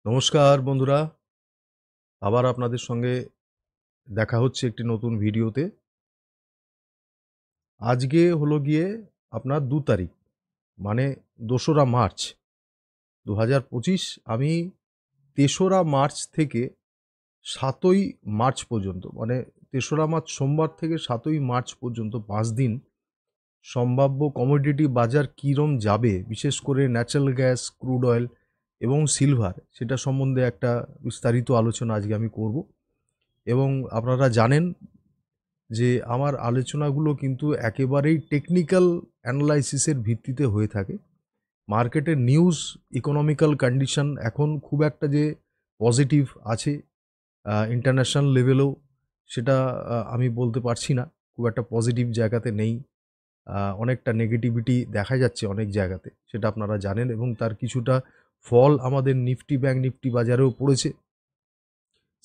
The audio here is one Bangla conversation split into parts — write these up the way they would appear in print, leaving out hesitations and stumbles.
নমস্কার বন্ধুরা, আবার আপনাদের সঙ্গে দেখা হচ্ছে একটি নতুন ভিডিওতে। আজকে হলো গিয়ে আপনার 2 তারিখ, মানে 2রা মার্চ 2025। আমি 3রা মার্চ থেকে 7ই মার্চ পর্যন্ত, মানে 3রা মার্চ সোমবার থেকে 7ই মার্চ পর্যন্ত 5 দিন সম্ভাব্য কমোডিটি বাজার কীরম যাবে, বিশেষ করে ন্যাচারাল গ্যাস, ক্রুড অয়েল এবং সিলভার, সেটা সম্বন্ধে একটা বিস্তারিত আলোচনা আজকে আমি করব। এবং আপনারা জানেন যে আমার আলোচনাগুলো কিন্তু একেবারেই টেকনিক্যাল অ্যানালাইসিসের ভিত্তিতে হয়ে থাকে। মার্কেটের নিউজ, ইকোনমিক্যাল কন্ডিশন এখন খুব একটা যে পজিটিভ আছে ইন্টারন্যাশনাল লেভেলেও, সেটা আমি বলতে পারছি না। খুব একটা পজিটিভ জায়গাতে নেই, অনেকটা নেগেটিভিটি দেখা যাচ্ছে অনেক জায়গাতে, সেটা আপনারা জানেন। এবং তার কিছুটা ফল আমাদের নিফটি, ব্যাংক নিফটি বাজারেও পড়েছে,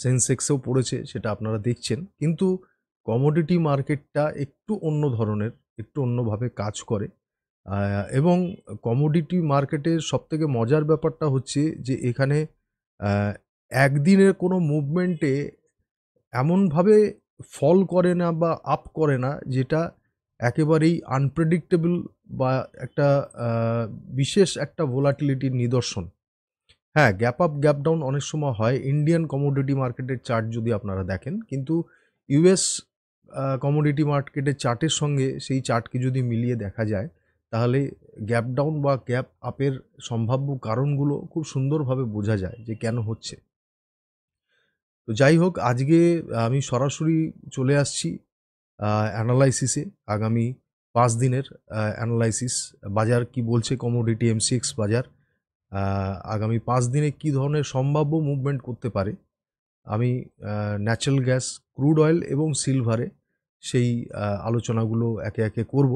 সেন্সেক্সেও পড়েছে, সেটা আপনারা দেখছেন। কিন্তু কমোডিটি মার্কেটটা একটু অন্য ধরনের, একটু অন্যভাবে কাজ করে। এবং কমোডিটি মার্কেটের সবথেকে মজার ব্যাপারটা হচ্ছে যে এখানে একদিনের কোনো মুভমেন্টে এমনভাবে ফল করে না বা আপ করে না, যেটা একেবারেই আনপ্রেডিক্টেবল বা একটা বিশেষ একটা ভোলাটিলিটির নিদর্শন। হ্যাঁ, গ্যাপ আপ গ্যাপ ডাউন অনেক সময় হয় ইন্ডিয়ান কমোডিটি মার্কেটের চার্ট যদি আপনারা দেখেন, কিন্তু ইউএস কমোডিটি মার্কেটের চার্টের সঙ্গে সেই চার্টকে যদি মিলিয়ে দেখা যায়, তাহলে গ্যাপ ডাউন বা গ্যাপ আপের সম্ভাব্য কারণগুলো খুব সুন্দরভাবে বোঝা যায় যে কেন হচ্ছে। তো যাই হোক, আজকে আমি সরাসরি চলে আসছি অ্যানালাইসিসে। আগামী 5 দিনের অ্যানালাইসিস, বাজার কি বলছে, কমোডিটি এমসিএক্স বাজার আগামী 5 দিনে কী ধরনের সম্ভাব্য মুভমেন্ট করতে পারে, আমি ন্যাচারাল গ্যাস, ক্রুড অয়েল এবং সিলভারে সেই আলোচনাগুলো একে একে করব।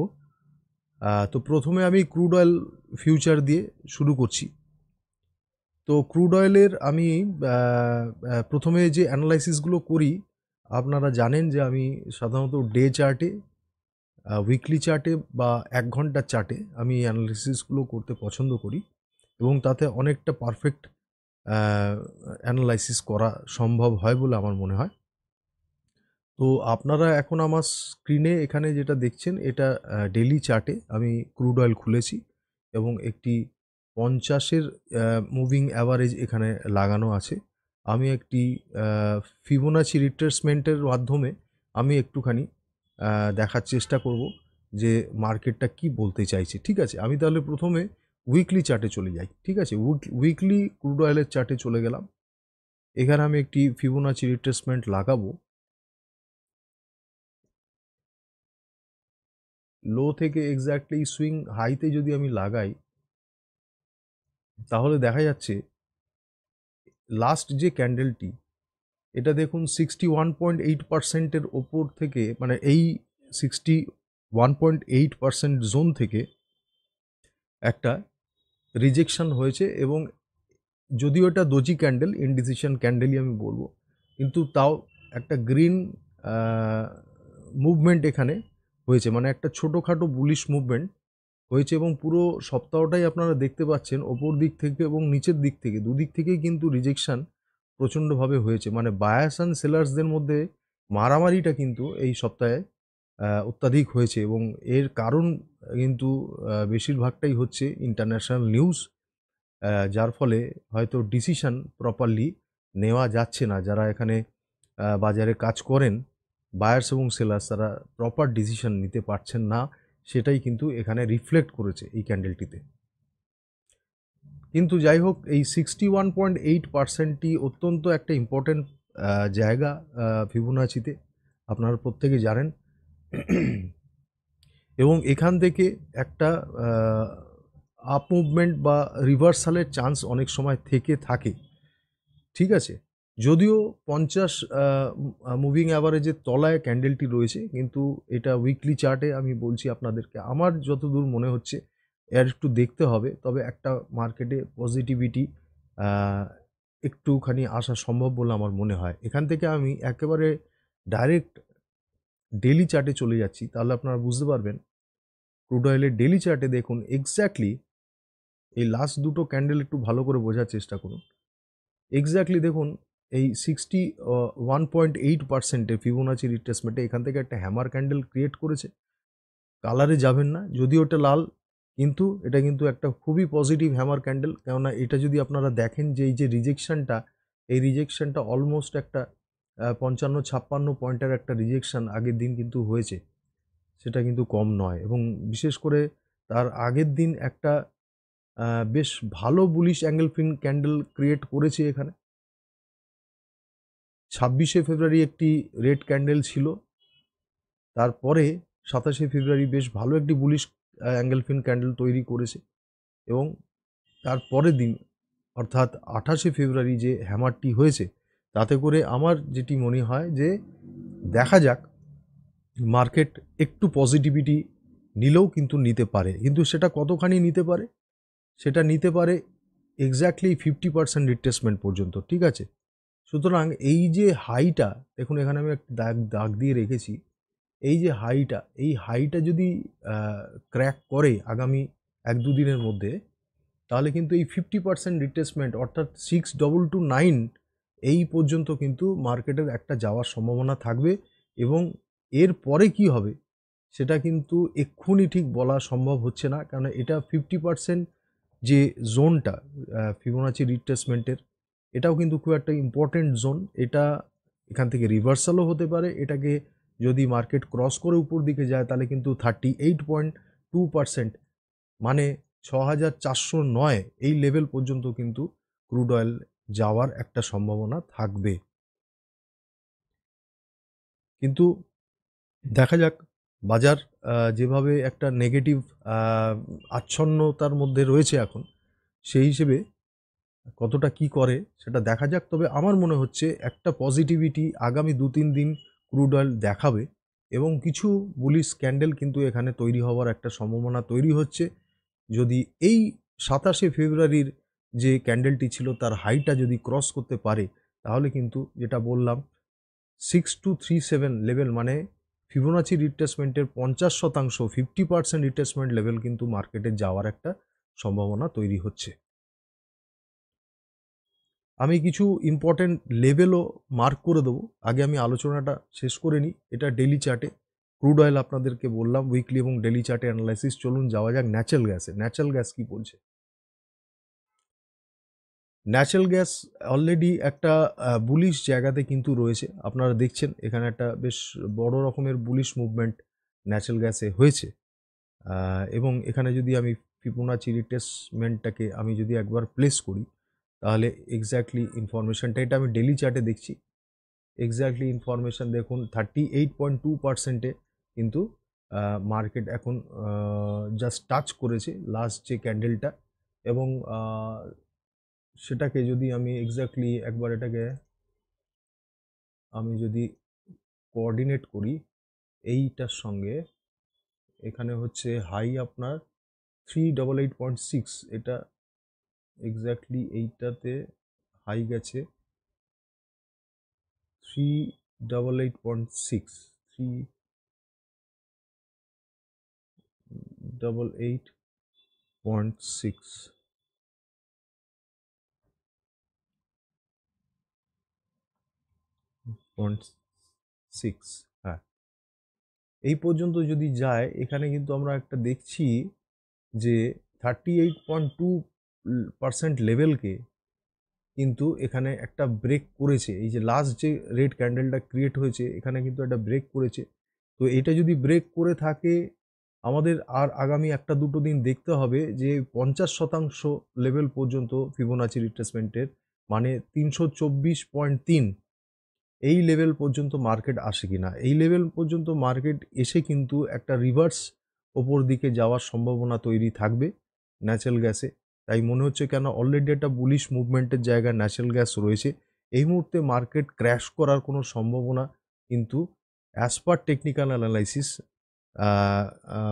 তো প্রথমে আমি ক্রুড অয়েল ফিউচার দিয়ে শুরু করছি। তো ক্রুড অয়েলের আমি প্রথমে যে অ্যানালাইসিসগুলো করি, আপনারা জানেন যে আমি সাধারণত ডে চার্টে, উইকলি চার্টে বা 1 ঘন্টার চার্টে আমি অ্যানালাইসিসগুলো করতে পছন্দ করি, এবং তাতে অনেকটা পারফেক্ট অ্যানালাইসিস করা সম্ভব হয় বলে আমার মনে হয়। তো আপনারা এখন আমার স্ক্রিনে এখানে যেটা দেখছেন, এটা ডেইলি চার্টে আমি ক্রুড অয়েল খুলেছি এবং একটি 50-এর মুভিং অ্যাভারেজ এখানে লাগানো আছে। আমি একটি ফিবোনাচি রিট্রেসমেন্টের মাধ্যমে আমি একটুখানি দেখার চেষ্টা করব যে মার্কেটটা কি বলতে চাইছে। ঠিক আছে, আমি তাহলে প্রথমে উইকলি চার্টে চলে যাই। ঠিক আছে, উইকলি ক্রুড অয়েলের চার্টে চলে গেলাম। এখানে আমি একটি ফিবোনাচি রিট্রেসমেন্ট লাগাবো। লো থেকে এক্স্যাক্টলি সুইং হাইতে যদি আমি লাগাই, তাহলে দেখা যাচ্ছে লাস্ট যে ক্যান্ডেলটি, এটা দেখুন 61.8%-এর ওপর থেকে, মানে এই 61.8% জোন থেকে একটা রিজেকশন হয়েছে। এবং যদিও এটা দোজি ক্যান্ডেল, ইনডিসিশন ক্যান্ডেলই আমি বলবো, কিন্তু তাও একটা গ্রিন মুভমেন্ট এখানে হয়েছে, মানে একটা ছোটোখাটো বুলিশ মুভমেন্ট হয়েছে। এবং পুরো সপ্তাহটাই আপনারা দেখতে পাচ্ছেন ওপর দিক থেকে এবং নিচের দিক থেকে, দুদিক থেকেই কিন্তু রিজেকশন প্রচণ্ডভাবে হয়েছে। মানে বায়ার্স অ্যান্ড সেলার্সদের মধ্যে মারামারিটা কিন্তু এই সপ্তাহে অত্যাধিক হয়েছে। এবং এর কারণ কিন্তু বেশিরভাগটাই হচ্ছে ইন্টারন্যাশনাল নিউজ, যার ফলে হয়তো ডিসিশন প্রপারলি নেওয়া যাচ্ছে না। যারা এখানে বাজারে কাজ করেন, বায়ার্স এবং সেলার্স, তারা প্রপার ডিসিশন নিতে পারছেন না, সেটাই কিন্তু এখানে রিফ্লেক্ট করেছে এই ক্যান্ডেলটিতে। কিন্তু যাই হোক, এই 61.8%টি অত্যন্ত একটা ইম্পর্ট্যান্ট জায়গা ফিবোনাচিতে, আপনারা প্রত্যেকে জানেন। এবং এখান থেকে একটা আপ মুভমেন্ট বা রিভার্সালের চান্স অনেক সময় থেকে থাকে। ঠিক আছে, যদিও 50 মুভিং অ্যাভারেজের তলায় ক্যান্ডেলটি রয়েছে, কিন্তু এটা উইকলি চার্টে আমি বলছি আপনাদেরকে, আমার যতদূর মনে হচ্ছে এর একটু দেখতে হবে। তবে একটা মার্কেটে পজিটিভিটি একটুখানি আসা সম্ভব বলে আমার মনে হয়। এখান থেকে আমি একেবারে ডাইরেক্ট ডেলি চার্টে চলে যাচ্ছি, তাহলে আপনারা বুঝতে পারবেন ক্রুড অয়েলের ডেলি চার্টে দেখুন এক্স্যাক্টলি এই লাস্ট দুটো ক্যান্ডেল একটু ভালো করে বোঝার চেষ্টা করুন। এক্স্যাক্টলি দেখুন এই 61.8%-এর ফিবোনাচি রিট্রেসমেন্টে এখান থেকে একটা হ্যামার ক্যান্ডেল ক্রিয়েট করেছে। কালারে যাবেন না, যদিও এটা লাল, কিন্তু এটা কিন্তু একটা খুবই পজিটিভ হ্যামার ক্যান্ডেল। কেননা এটা যদি আপনারা দেখেন যে এই যে রিজেকশনটা, এই রিজেকশনটা অলমোস্ট একটা 55-56 পয়েন্টের একটা রিজেকশন আগের দিন কিন্তু হয়েছে, সেটা কিন্তু কম নয়। এবং বিশেষ করে তার আগের দিন একটা বেশ ভালো বুলিশ অ্যাঙ্গেল ফিন ক্যান্ডেল ক্রিয়েট করেছে এখানে। 26শে ফেব্রুয়ারি একটি রেড ক্যান্ডেল ছিল, তারপরে 27শে ফেব্রুয়ারি বেশ ভালো একটি বুলিশ অ্যাঙ্গেল ফিন ক্যান্ডেল তৈরি করেছে, এবং তারপরের দিন অর্থাৎ 28শে ফেব্রুয়ারি যে হ্যামারটি হয়েছে, তাতে করে আমার যেটি মনে হয় যে দেখা যাক মার্কেট একটু পজিটিভিটি নিলেও কিন্তু নিতে পারে, কিন্তু সেটা কতখানি নিতে পারে, সেটা নিতে পারে এক্স্যাক্টলি 50% রিট্রেসমেন্ট পর্যন্ত, ঠিক আছে। সুতরাং এই যে হাইটা দেখুন, এখানে আমি একটা দাগ দিয়ে রেখেছি, এই যে হাইটা, এই হাইটা যদি ক্র্যাক করে আগামী 1-2 দিনের মধ্যে, তাহলে কিন্তু এই 50% রিট্রেসমেন্ট অর্থাৎ 6229 এই পর্যন্ত কিন্তু মার্কেটের একটা যাওয়ার সম্ভাবনা থাকবে। এবং এর পরে কি হবে সেটা কিন্তু এক্ষুনি ঠিক বলা সম্ভব হচ্ছে না, কারণ এটা 50% যে জোনটা ফিবোনাচি রিট্রেসমেন্টের, এটাও কিন্তু খুব একটা ইম্পর্টেন্ট জোন। এটা এখান থেকে রিভার্সালও হতে পারে, এটাকে যদি মার্কেট ক্রস করে উপর দিকে যায় তাহলে কিন্তু 38.2% মানে 6409 এই লেভেল পর্যন্ত কিন্তু ক্রুড অয়েল যাওয়ার একটা সম্ভাবনা থাকবে। কিন্তু দেখা যাক বাজার যেভাবে একটা নেগেটিভ আচ্ছন্নতার মধ্যে রয়েছে এখন, সেই হিসেবে কতটা কি করে সেটা দেখা যাক। তবে আমার মনে হচ্ছে একটা পজিটিভিটি আগামী 2-3 দিন ক্রুড অয়েল দেখাবে, এবং কিছু বুলিশ ক্যান্ডেল কিন্তু এখানে তৈরি হওয়ার একটা সম্ভাবনা তৈরি হচ্ছে। যদি এই 27শে ফেব্রুয়ারির যে ক্যান্ডেলটি ছিল তার হাইটা যদি ক্রস করতে পারে, তাহলে কিন্তু যেটা বললাম 6237 লেভেল মানে ফিবোনাচি রিট্রেসমেন্টের 50%, 50% রিট্রেসমেন্ট লেভেল কিন্তু মার্কেটে যাওয়ার একটা সম্ভাবনা তৈরি হচ্ছে। আমি কিছু ইম্পর্টেন্ট লেভেলও মার্ক করে দেবো, আগে আমি আলোচনাটা শেষ করে নিই। এটা ডেলি চার্টে ক্রুড অয়েল আপনাদেরকে বললাম, উইকলি এবং ডেলি চার্টে অ্যানালাইসিস। চলুন যাওয়া যাক ন্যাচারাল গ্যাসে। ন্যাচারাল গ্যাস কি বলছে? ন্যাচারাল গ্যাস অলরেডি একটা বুলিশ জায়গাতে কিন্তু রয়েছে। আপনারা দেখছেন এখানে একটা বেশ বড় রকমের বুলিশ মুভমেন্ট ন্যাচারাল গ্যাসে হয়েছে। এবং এখানে যদি আমি ফিবোনাচি রিট্রেসমেন্টটাকে আমি যদি একবার প্লেস করি, তাহলে এক্স্যাক্টলি ইনফরমেশনটা, এটা আমি ডেলি চার্টে দেখছি, এক্স্যাক্টলি ইনফরমেশন দেখুন 38.2%-এ কিন্তু মার্কেট এখন জাস্ট টাচ করেছে লাস্ট যে ক্যান্ডেলটা। এবং সেটাকে যদি আমি এক্স্যাক্টলি একবার এটাকে আমি যদি কোঅর্ডিনেট করি এইটার সঙ্গে, এখানে হচ্ছে হাই আপনার 388.6, এটা এক্স্যাক্টলি এইটাতে হাই গেছে 388.6, 388.6, 0.6, হ্যাঁ, এই পর্যন্ত যদি যায়, এখানে কিন্তু আমরা একটা দেখছি যে 38.2% লেভেলকে কিন্তু এখানে একটা ব্রেক করেছে। এই যে লাস্ট যে রেড ক্যান্ডেলটা ক্রিয়েট হয়েছে, এখানে কিন্তু একটা ব্রেক করেছে। তো এটা যদি ব্রেক করে থাকে, আমাদের আর আগামী 1-2 দিন দেখতে হবে যে 50% লেভেল পর্যন্ত ফিবোনাচি রিট্রেসমেন্টের মানে 324.3 এই লেভেল পর্যন্ত মার্কেট আসে কিনা। এই লেভেল পর্যন্ত মার্কেট এসে কিন্তু একটা রিভার্স ওপর দিকে যাওয়ার সম্ভাবনা তৈরি থাকবে ন্যাচারাল গ্যাসে। তাই মনে হচ্ছে কেন অলরেডি একটা বুলিশ মুভমেন্টের জায়গায় ন্যাচারাল গ্যাস রয়েছে। এই মুহূর্তে মার্কেট ক্র্যাশ করার কোনো সম্ভাবনা কিন্তু অ্যাজ পার টেকনিক্যাল অ্যানালাইসিস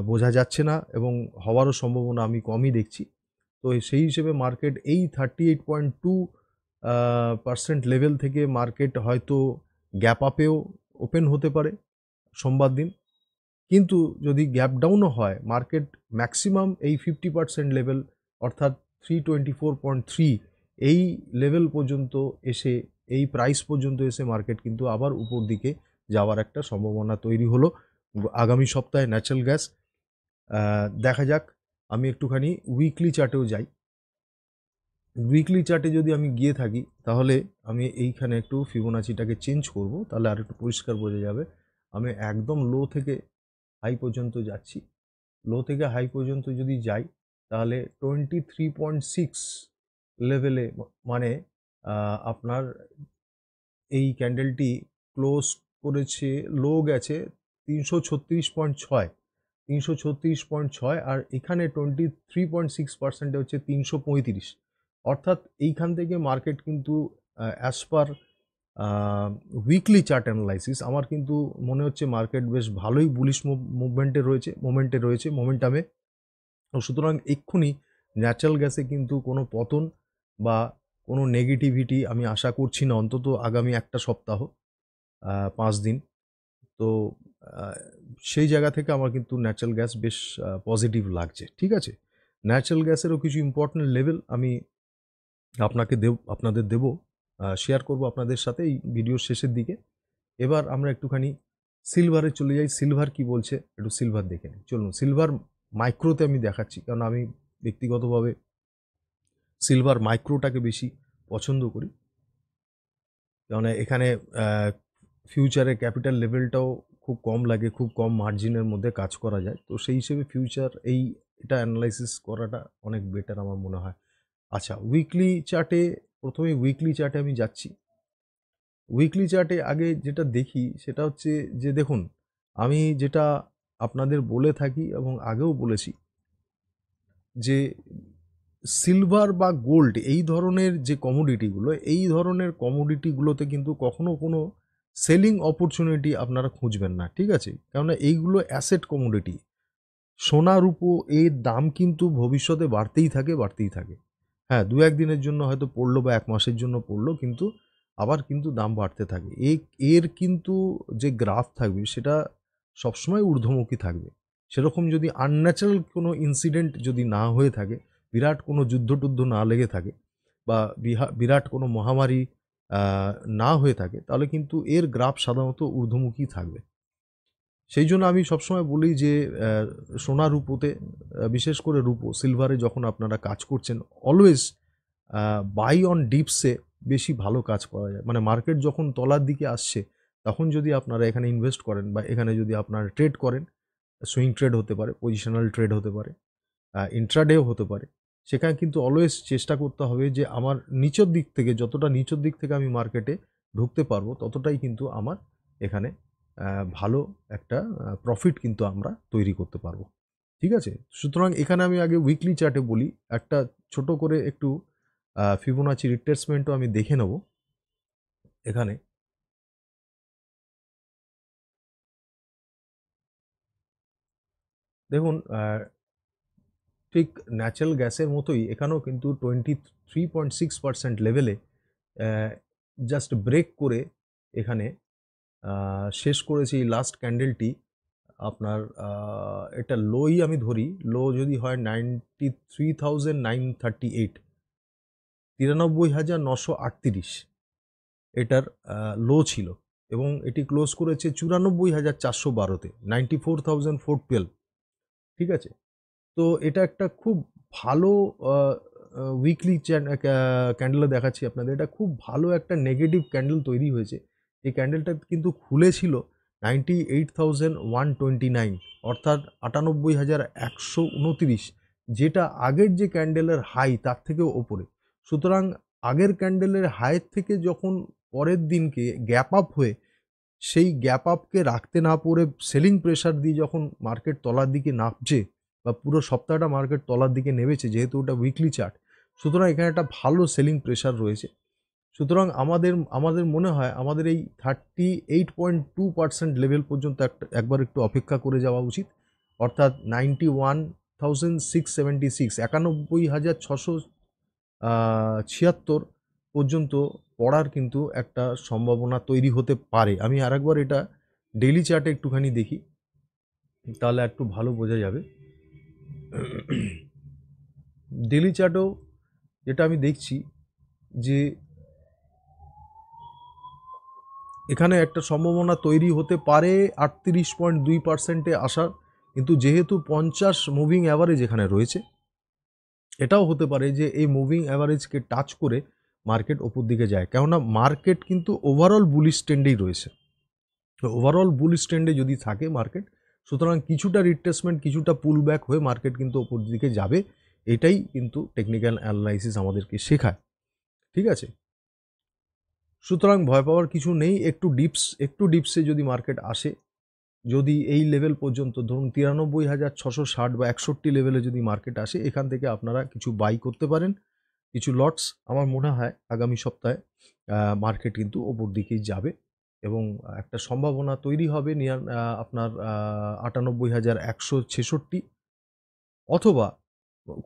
বোঝা যাচ্ছে না, এবং হওয়ারও সম্ভাবনা আমি কমই দেখছি। তো সেই হিসেবে মার্কেট এই 38.2% লেভেল থেকে মার্কেট হয়তো গ্যাপ আপেও ওপেন হতে পারে, সোমবার দিন। কিন্তু যদি গ্যাপ ডাউনও হয়, মার্কেট ম্যাক্সিমাম এই 50% লেভেল অর্থাৎ 324.3 এই লেভেল পর্যন্ত এসে, এই প্রাইস পর্যন্ত এসে মার্কেট কিন্তু আবার উপর দিকে যাওয়ার একটা সম্ভাবনা তৈরি হলো আগামী সপ্তাহে ন্যাচারাল গ্যাস। দেখা যাক। আমি একটুখানি উইকলি চার্টেও যাই। উইকলি চার্টে যদি আমি গিয়ে থাকি, তাহলে আমি এইখানে একটু ফিবোনাচিটাকে চেঞ্জ করব, তাহলে আর একটু পরিষ্কার বোঝা যাবে। আমি একদম লো থেকে হাই পর্যন্ত যাচ্ছি। লো থেকে হাই পর্যন্ত যদি যাই, তাহলে 23.6 লেভেলে, মানে আপনার এই ক্যান্ডেলটি ক্লোজ করেছে, লো গেছে 336.6, 336.6, আর এখানে 23.6% হচ্ছে 335। অর্থাৎ এইখান থেকে মার্কেট কিন্তু as per weekly chart analysis আমার কিন্তু মনে হচ্ছে মার্কেট বেশ ভালোই বুলিশ মোমেন্টামে। সুতরাং এক্ষুনি ন্যাচারাল গ্যাসে কিন্তু কোনো পতন বা কোনো নেগেটিভিটি আমি আশা করছি না, অন্তত আগামী একটা সপ্তাহ, 5 দিন। তো আহ, সেই জায়গা থেকে আমার কিন্তু ন্যাচারাল গ্যাস বেশ পজিটিভ লাগছে। ঠিক আছে, ন্যাচারাল গ্যাসেরও কিছু ইম্পর্টেন্ট লেভেল আমি আপনাদের দেব, শেয়ার করব আপনাদের সাথে এই ভিডিওর শেষের দিকে। এবার আমরা একটুখানি সিলভারে চলে যাই। সিলভার কি বলছে একটু সিলভার দেখে নিই। চলুন, সিলভার মাইক্রোতে আমি দেখাচ্ছি, কারণ আমি ব্যক্তিগতভাবে সিলভার মাইক্রোটাকে বেশি পছন্দ করি, কারণ এখানে ফিউচারে ক্যাপিটাল লেভেলটাও খুব কম লাগে, খুব কম মার্জিনের মধ্যে কাজ করা যায়। তো সেই হিসেবে ফিউচার এটা অ্যানালাইসিস করাটা অনেক বেটার আমার মনে হয়। আচ্ছা, উইকলি চার্টে, প্রথমে উইকলি চার্টে আমি যাচ্ছি। উইকলি চার্টে আগে যেটা দেখি সেটা হচ্ছে যে, দেখুন, আমি যেটা আপনাদের বলে থাকি এবং আগেও বলেছি যে সিলভার বা গোল্ড এই ধরনের যে কমোডিটিগুলো, এই ধরনের কমোডিটিগুলোতে কিন্তু কখনো কোনো সেলিং অপরচুনিটি আপনারা খুঁজবেন না। ঠিক আছে, কেননা এইগুলো অ্যাসেট কমোডিটি। সোনা রূপো এর দাম কিন্তু ভবিষ্যতে বাড়তেই থাকে। হ্যাঁ, 2-1 দিনের জন্য হয়তো পড়লো বা 1 মাসের জন্য পড়লো, কিন্তু আবার কিন্তু দাম বাড়তে থাকে। এর কিন্তু যে গ্রাফ থাকবে সেটা সবসময় ঊর্ধ্বমুখী থাকবে। সেরকম যদি আনন্যাচারাল কোনো ইনসিডেন্ট যদি না হয়ে থাকে, বিরাট কোনো যুদ্ধ-টুদ্ধ না লেগে থাকে, বা বিরাট কোনো মহামারী আ না হয়ে থাকে, তাহলে কিন্তু এর গ্রাফ সাধারণত ঊর্ধ্বমুখী থাকবে। সেই জন্য আমি সবসময় বলি যে সোনা রূপোতে, বিশেষ করে রূপো, সিলভারে যখন আপনারা কাজ করছেন, অলওয়েজ বাই অন ডিপসে বেশি ভালো কাজ করা যায়। মানে মার্কেট যখন তলার দিকে আসছে, তখন যদি আপনারা এখানে ইনভেস্ট করেন বা এখানে যদি আপনারা ট্রেড করেন, সুইং ট্রেড হতে পারে, পজিশনাল ট্রেড হতে পারে, ইন্ট্রাডেও হতে পারে, সেখানে কিন্তু অলওয়েজ চেষ্টা করতে হবে যে আমার যতটা নিচের দিক থেকে আমি মার্কেটে ঢুকতে পারবো, ততটাই কিন্তু আমার এখানে ভালো একটা প্রফিট কিন্তু আমরা তৈরি করতে পারবো। ঠিক আছে, সুতরাং এখানে আমি আগে উইকলি চার্টে বলি, একটা ছোট করে একটু ফিবোনাচি রিট্রেসমেন্টও আমি দেখে নেব এখানে। দেখুন, ঠিক ন্যাচারাল গ্যাসের মতোই এখানেও কিন্তু 23.6% লেভেলে জাস্ট ব্রেক করে এখানে শেষ করেছি। এই লাস্ট ক্যান্ডেলটি আপনার, এটা লোই আমি ধরি, লো যদি হয় 93,938, 93,938 এটার লো ছিল, এবং এটি ক্লোজ করেছে 94,412-তে, 94,412। ঠিক আছে, তো এটা একটা খুব ভালো উইকলি ক্যান্ডেলে দেখাচ্ছি আপনাদের। এটা খুব ভালো একটা নেগেটিভ ক্যান্ডেল তৈরি হয়েছে। এই ক্যান্ডেলটা কিন্তু খুলেছিল 98,129, অর্থাৎ 98,129, যেটা আগের যে ক্যান্ডেলের হাই তার থেকেও ওপরে। সুতরাং আগের ক্যান্ডেলের হাইয়ের থেকে যখন পরের দিনকে গ্যাপ আপ হয়ে, সেই গ্যাপ আপকে রাখতে না পারে সেলিং প্রেশার দিয়ে যখন মার্কেট তলার দিকে নামছে, বা পুরো সপ্তাহটা মার্কেট তলার দিকে নেমেছে, যেহেতু ওটা উইকলি চার্ট, সুতরাং এখানে একটা ভালো সেলিং প্রেশার রয়েছে। সুতরাং আমাদের মনে হয় আমাদের এই 38.2% লেভেল পর্যন্ত একবার একটু অপেক্ষা করে যাওয়া উচিত, অর্থাৎ 91,676, 91,676 পর্যন্ত পড়ার কিন্তু একটা সম্ভাবনা তৈরি হতে পারে। আমি আরেকবার এটা ডেইলি চার্টে একটুখানি দেখি, তাহলে একটু ভালো বোঝা যাবে। ডেইলি চার্টেও যেটা আমি দেখছি যে এখানে একটা সম্ভাবনা তৈরি হতে পারে 38.2%-এ আসার, কিন্তু যেহেতু 50 মুভিং অ্যাভারেজ এখানে রয়েছে, এটাও হতে পারে যে এই মুভিং অ্যাভারেজকে টাচ করে মার্কেট ওপর দিকে যায়, কেননা মার্কেট কিন্তু ওভারঅল বুলিশ ট্রেন্ডেই রয়েছে। ওভারঅল বুলিশ ট্রেন্ডে যদি থাকে মার্কেট, সুতরাং কিছুটা রিট্রেসমেন্ট, কিছুটা পুল ব্যাক হয়ে মার্কেট কিন্তু ওপর দিকে যাবে। এটাই কিন্তু টেকনিক্যাল অ্যানালাইসিস আমাদেরকে শেখায়, ঠিক আছে? সুতরাং ভয় পাওয়ার কিছু নেই। একটু ডিপসে যদি মার্কেট আসে, যদি এই লেভেল পর্যন্ত ধরুন 93,660 বা 61 লেভেলে যদি মার্কেট আসে, এখান থেকে আপনারা কিছু বাই করতে পারেন, কিছু লটস। আমার মনে হয় আগামী সপ্তাহে মার্কেট কিন্তু ওপর দিকেই যাবে এবং একটা সম্ভাবনা তৈরি হবে আপনার 98,166, অথবা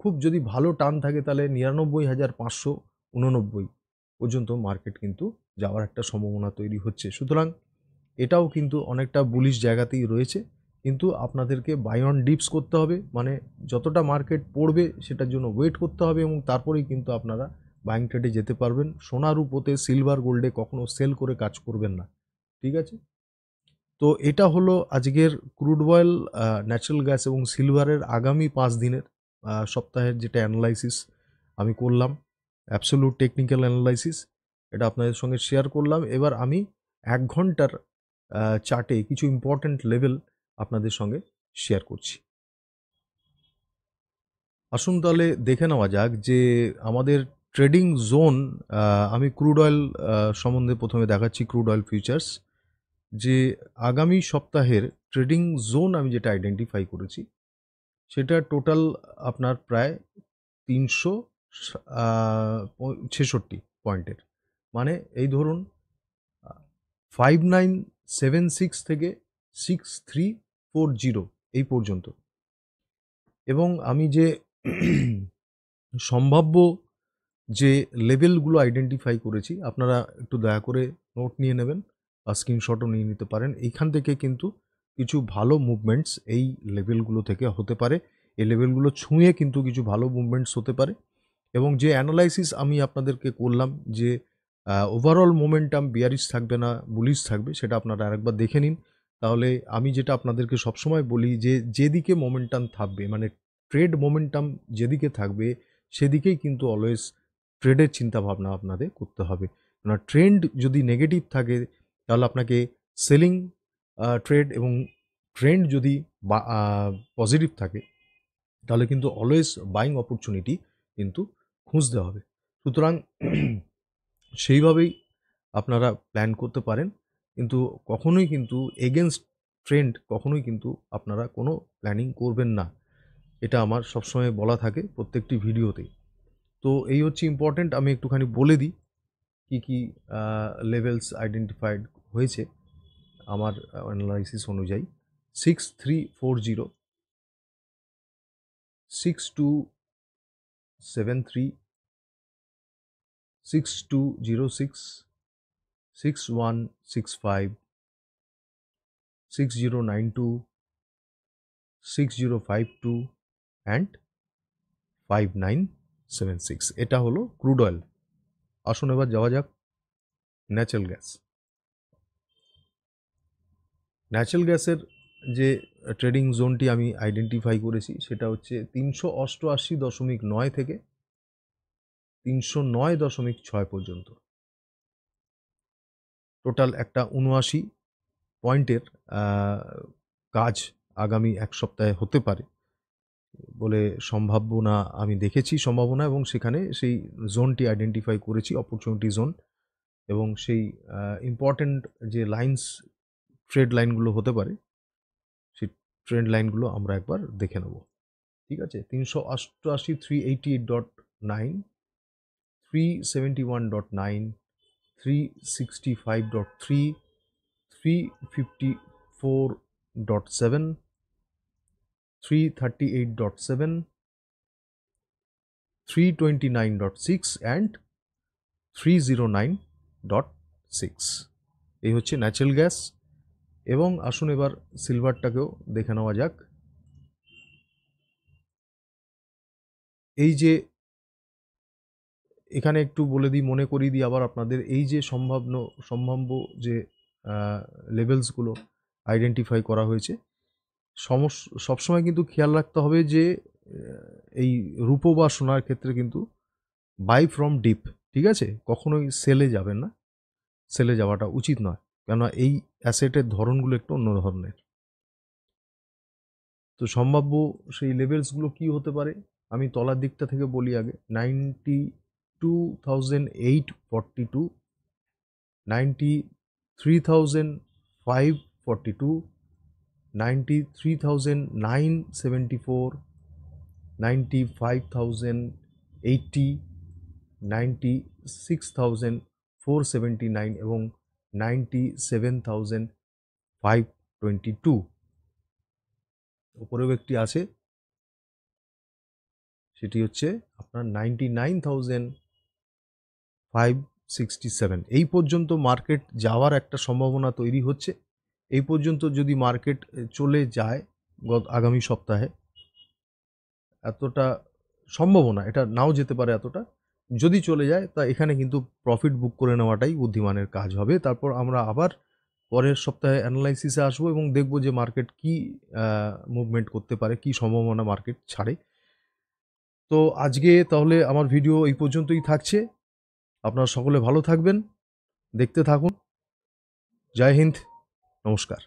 খুব যদি ভালো টান থাকে তাহলে 99,589 পর্যন্ত মার্কেট কিন্তু যাওয়ার একটা সম্ভাবনা তৈরি হচ্ছে। সুতরাং এটাও কিন্তু অনেকটা বুলিশ জায়গাতেই রয়েছে, কিন্তু আপনাদেরকে বাই অন ডিপস করতে হবে, মানে যতটা মার্কেট পড়বে সেটার জন্য ওয়েট করতে হবে এবং তারপরেই কিন্তু আপনারা বাইং ট্রেডে যেতে পারবেন। সোনা রূপোতে, সিলভার গোল্ডে কখনো সেল করে কাজ করবেন না, ঠিক আছে? তো এটা হলো আজকের ক্রুড অয়েল, ন্যাচারাল গ্যাস এবং সিলভারের আগামী 5 দিনের সপ্তাহের যেটা অ্যানালাইসিস আমি করলাম, অ্যাবসোলুট টেকনিক্যাল অ্যানালাইসিস, এটা আপনাদের সঙ্গে শেয়ার করলাম। এবার আমি 1 ঘন্টার চার্টে কিছু ইম্পর্ট্যান্ট লেভেল আপনাদের সঙ্গে শেয়ার করছি। আসুন তাহলে দেখে নেওয়া যাক যে আমাদের ট্রেডিং জোন, আমি ক্রুড অয়েল সম্বন্ধে প্রথমে দেখাচ্ছি, ক্রুড অয়েল ফিউচার্স, যে আগামী সপ্তাহের ট্রেডিং জোন আমি যেটা আইডেন্টিফাই করেছি সেটা টোটাল আপনার প্রায় 366 পয়েন্টের, মানে এই ধরুন 5976 থেকে 6340 এই পর্যন্ত। এবং আমি যে সম্ভাব্য যে লেভেলগুলো আইডেন্টিফাই করেছি, আপনারা একটু দয়া করে নোট নিয়ে নেবেন বা স্ক্রিনশটও নিয়ে নিতে পারেন। এইখান থেকে কিন্তু কিছু ভালো মুভমেন্টস এই লেভেলগুলো থেকে হতে পারে, এই লেভেলগুলো ছুঁয়ে কিন্তু কিছু ভালো মুভমেন্টস হতে পারে। এবং যে অ্যানালাইসিস আমি আপনাদেরকে করলাম যে ওভারঅল মোমেন্টাম বিয়ারিশ থাকবে না বুলিশ থাকবে, সেটা আপনারা আরেকবার দেখে নিন। তাহলে আমি যেটা আপনাদেরকে সবসময় বলি যে যেদিকে মোমেন্টাম থাকবে, মানে ট্রেড মোমেন্টাম যেদিকে থাকবে সেদিকেই কিন্তু অলওয়েজ ট্রেডের চিন্তাভাবনা আপনাদের করতে হবে। কেননা ট্রেন্ড যদি নেগেটিভ থাকে তাহলে আপনাকে সেলিং ট্রেড, এবং ট্রেন্ড যদি পজিটিভ থাকে তাহলে কিন্তু অলওয়েজ বাইং অপরচুনিটি কিন্তু খুঁজতে হবে। সুতরাং সেইভাবেই আপনারা প্ল্যান করতে পারেন, কিন্তু কখনোই কিন্তু এগেনস্ট ট্রেন্ড কখনোই কিন্তু আপনারা কোনো প্ল্যানিং করবেন না, এটা আমার সবসময় বলা থাকে প্রত্যেকটি ভিডিওতেই। তো এই হচ্ছে ইম্পর্ট্যান্ট। আমি একটুখানি বলে দিই কী কী লেভেলস আইডেন্টিফাইড হয়েছে আমার অ্যানালাইসিস অনুযায়ী। 6340, 6273, 6206, 6165, 6092, 6052 অ্যান্ড 5976। এটা হলো ক্রুড অয়েল। আসুন এবার যাওয়া যাক ন্যাচারাল গ্যাস। ন্যাচারাল গ্যাসের যে ট্রেডিং জোনটি আমি আইডেন্টিফাই করেছি সেটা হচ্ছে 388.9 থেকে 309.6 পর্যন্ত। টোটাল একটা 79 পয়েন্টের কাজ আগামী এক সপ্তাহে হতে পারে বলে সম্ভাবনা আমি দেখেছি, সম্ভাবনা, এবং সেখানে সেই জোনটি আইডেন্টিফাই করেছি, অপরচুনিটি জোন। এবং সেই ইম্পর্ট্যান্ট যে লাইন্স, ট্রেড লাইনগুলো হতে পারে, সেই ট্রেড লাইনগুলো আমরা একবার দেখে নেব, ঠিক আছে? 388, 388.9, 371.9, 365.3, 354.7, 338.7, 329.6 অ্যান্ড 309.6। এই হচ্ছে ন্যাচারাল গ্যাস। এবং আসুন এবার সিলভারটাকেও দেখে নেওয়া যাক। এই যে এখানে একটু বলে দিই, মনে করিয়ে দিই আবার আপনাদের, এই যে সম্ভাব্য যে লেভেলসগুলো আইডেন্টিফাই করা হয়েছে, সবসময় কিন্তু খেয়াল রাখতে হবে যে এই রূপো বা সোনার ক্ষেত্রে কিন্তু বাই ফ্রম ডিপ, ঠিক আছে, কখনোই সেলে যাবেন না, সেলে যাওয়াটা উচিত নয়, কেননা এই অ্যাসেটের ধরনগুলো একটু অন্য ধরনের। তো সম্ভাব্য সেই লেভেলসগুলো কি হতে পারে, আমি তলার দিকটা থেকে বলি আগে। 92,842, 93,542, 93,974, 95,080, 96,479 এবং 97,522। উপরেও একটি আছে, সেটি হচ্ছে আপনার 99,567। এই পর্যন্ত মার্কেট যাওয়ার একটা সম্ভাবনা তৈরি হচ্ছে। এই পর্যন্ত যদি মার্কেট চলে যায় আগামী সপ্তাহে, এতটা সম্ভাবনা, এটা নাও যেতে পারে এতটা, যদি চলে যায় তা এখানে কিন্তু প্রফিট বুক করে নেওয়াটাই বুদ্ধিমানের কাজ হবে। তারপর আমরা আবার পরের সপ্তাহে অ্যানালাইসিসে আসবো এবং দেখব যে মার্কেট কি মুভমেন্ট করতে পারে, কি সম্ভাবনা মার্কেট ছাড়ে। তো আজকে তাহলে আমার ভিডিও এই পর্যন্তই থাকছে। আপনারা সকলে ভালো থাকবেন, দেখতে থাকুন। জয় হিন্দ, নমস্কার।